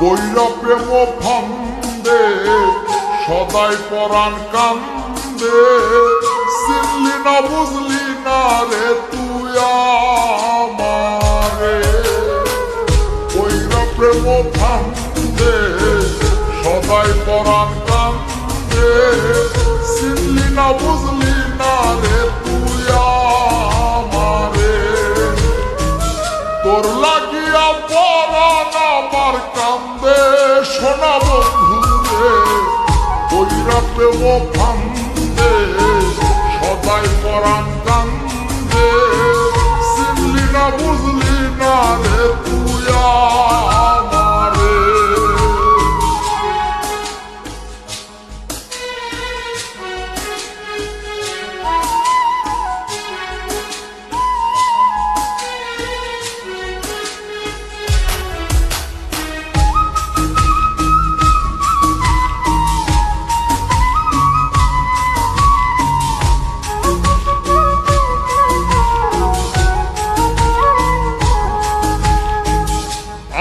কইরা প্রেম ফান্দে সদাই পরাণ কান্দে, চিনলি না বুঝলি না রে তুই আমারে। কইরা প্রেম ফান্দে সদাই পরাণ কান্দে, চিনলি না বুঝলি না রে তুই আমারে। তোর লাগিয়া পরাণ আমার কান্দে সোনা বন্ধুরে, কইরা প্রেম ফান্দে সদাই পরাণ কান্দে, চিনলি না বুঝলি না রে তুই আমারে।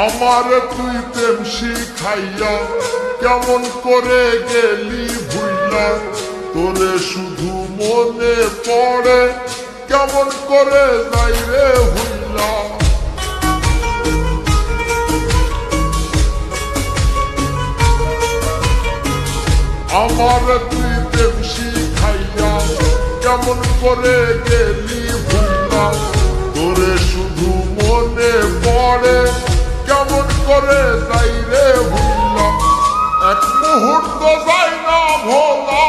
আমারে তুই প্রেম শিখাইয়া কেমন করে গেলি ভুইলা, তোরে শুধু মনে পড়ে কেমন করে যাই রে ভুইলা। আমারে তুই প্রেম শিখাইয়া কেমন করে গেলি ভুইলা, তোরে শুধু মনে পড়ে কেমন করে যাই রে ভুলা। এক মুহূর্ত যাই না ভোলা,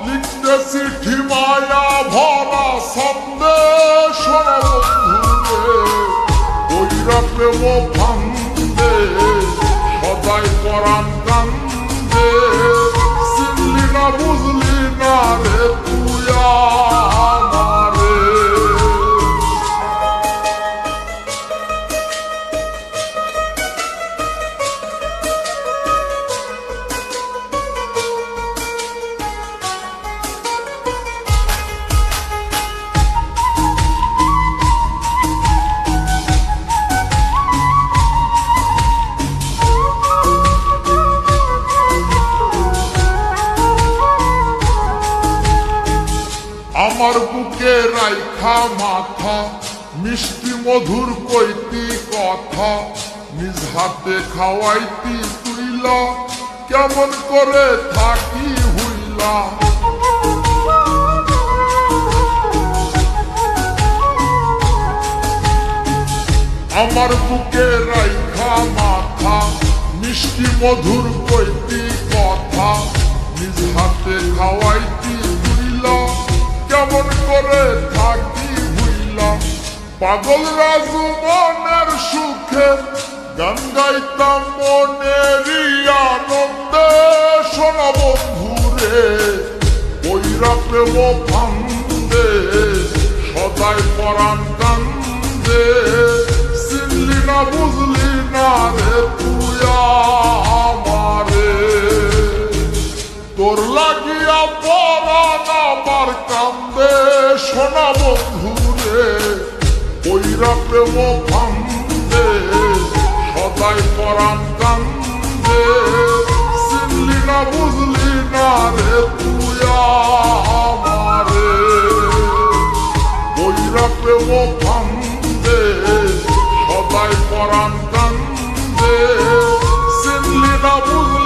লিখতে চিঠি মায়া ভরা সন্দেশ বন্ধুরে, কইরা প্রেম ফান্দে সদাই পরাণ কান্দে, চিনলি না বুঝলি না রে তুই আমারে। আমার বুকে রাইখা মাথা মিষ্টি মধুর কইতি কথা, নিজ হাতে খাওয়াইতি তুইলা কেমন করে থাকি হইলা। আমার বুকে রাইখা মাথা মিষ্টি মধুর কইতি কথা, নিজ হাতে খাওয়াইতি তুইলা কেমন করে থাকি ভুইলা। পাগল রাজু মনের সুখে গান গাইতাম মনেরই আনন্দে সোনা বন্ধুরে, কইরা প্রেম ফান্দে সদাই পরাণ কান্দে, চিনলি না বুঝলি না রে তুই আমারে। তোর লাগিয়া পরাণ আমার কান্দে সোনা বন্ধুরে, কইরা প্রেম ফান্দে সদাই পরাণ কান্দে, চিনলি না বুঝলি না রে তুই আমারে। কইরা প্রেম ফান্দে সদাই পরাণ কান্দে, চিনলি না বুঝলি